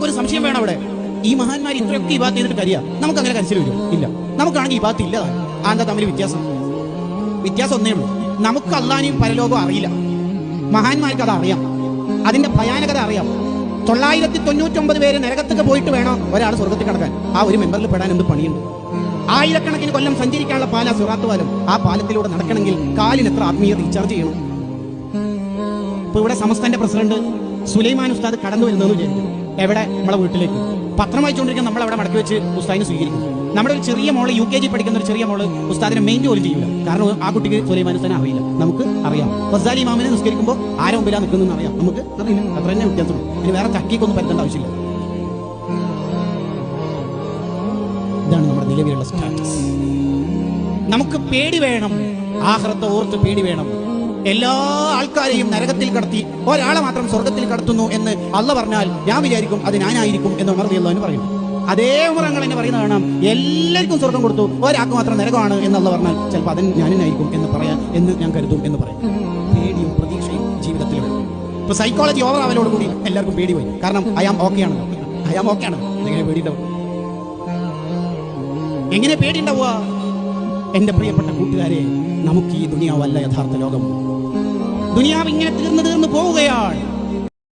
ഒരു സംശയം വേണം അവിടെ. ഈ മഹാന്മാർ ഇത്രയൊക്കെ ഇബാദത്ത് ചെയ്തിട്ട് കരിയാ, നമുക്ക് അങ്ങനെ കരച്ചിൽ വരും? ഇല്ല. നമുക്കാണെങ്കിൽ ഇബാദത്ത് ഇല്ല. എന്താ തമ്മിൽ വ്യത്യാസം ഒന്നേ ഉള്ളൂ. നമുക്ക് അള്ളാനെയും പരലോകവും അറിയില്ല. മഹാന്മാർക്ക് അത് അറിയാം, അതിന്റെ ഭയാനകത അറിയാം. 999 പേര് നരകത്തൊക്കെ പോയിട്ട് വേണം ഒരാൾ സ്വർഗത്തിൽ കടക്കാൻ. ആ ഒരു മെമ്പറിൽ പെടാൻ എന്ത് പണിയുണ്ട്? ആയിരക്കണക്കിന് കൊല്ലം സഞ്ചരിക്കാനുള്ള പാല സിറാത്ത് പാലം. ആ പാലത്തിലൂടെ നടക്കണമെങ്കിൽ കാലിന് എത്ര ആത്മീയ റീചാർജ് ചെയ്യണം? ഇപ്പൊ ഇവിടെ സമസ്തന്റെ പ്രസിഡന്റ് സുലൈമാൻ ഉസ്താദ് കടന്നു വരുന്നതെന്ന് വിചാരിക്കും. എവിടെ? നമ്മളെ വീട്ടിലേക്ക്. പത്രം വായിച്ചുകൊണ്ടിരിക്കുന്ന നമ്മളവിടെ മടക്കി വെച്ച് ഉസ്താദിനെ സ്വീകരിക്കും. നമ്മുടെ ഒരു ചെറിയ മോള്, UKG പഠിക്കുന്ന ഒരു ചെറിയ മോള് ഉസ്താദിനെ മെയിൻ ജോലി ചെയ്യില്ല. കാരണം ആ കുട്ടിക്ക് സുലൈമാൻ ഉസ്താദിനെ അറിയില്ല. നമുക്ക് അറിയാം. ഫസാലി ഇമാമിനെ നിസ്കരിക്കുമ്പോൾ ആരോ മുമ്പിലാണ് നിൽക്കുന്നതെന്ന് അറിയാം. നമുക്ക് അറിയില്ല. അത്ര തന്നെ വ്യത്യാസമുള്ളൂ. ഇനി വേറെ ചക്കിക്കൊന്നും പറ്റേണ്ട ആവശ്യമില്ല. ഇതാണ് നമ്മുടെ നിലവിലുള്ള സ്റ്റാറ്റസ്. നമുക്ക് പേടി വേണം, ആഖിറത്തെ ഓർത്ത് പേടി വേണം. എല്ലാ ആൾക്കാരെയും നരകത്തിൽ കടത്തി ഒരാളെ മാത്രം സ്വർഗത്തിൽ കടത്തുന്നു എന്ന് അള്ളാഹ് പറഞ്ഞാൽ ഞാൻ വിചാരിക്കും അത് ഞാനായിരിക്കും എന്ന് ഉമർ റളിയല്ലാഹു പറയുന്നു. അതേ ഉമറങ്ങൾ എന്നെ പറയുന്നത് കാണാം, എല്ലാവർക്കും സ്വർഗം കൊടുത്തു, ഒരാൾക്ക് മാത്രം നരകമാണ് എന്ന് അള്ളാഹ് പറഞ്ഞാൽ ചിലപ്പോൾ അതിന് ഞാനായിരിക്കും എന്ന് പറയാൻ എന്ന് ഞാൻ കരുതും എന്ന് പറയും. പേടിയും പ്രതീക്ഷയും ജീവിതത്തിൽ വേണം. ഇപ്പൊ സൈക്കോളജി ഓവർ ആവലോടുകൂടി എല്ലാവർക്കും പേടി പോയി. കാരണം അയാം ഓക്കെ ആണ്. എങ്ങനെ പേടിയുണ്ടാവും? എങ്ങനെ പേടിയുണ്ടാവുക? എന്റെ പ്രിയപ്പെട്ട കൂട്ടുകാരെ, നമുക്ക് ഈ ദുനിയാവല്ല യഥാർത്ഥ ലോകം. ദുനിയാവ് ഇങ്ങനെ തീർന്നു പോവുകയാണ്.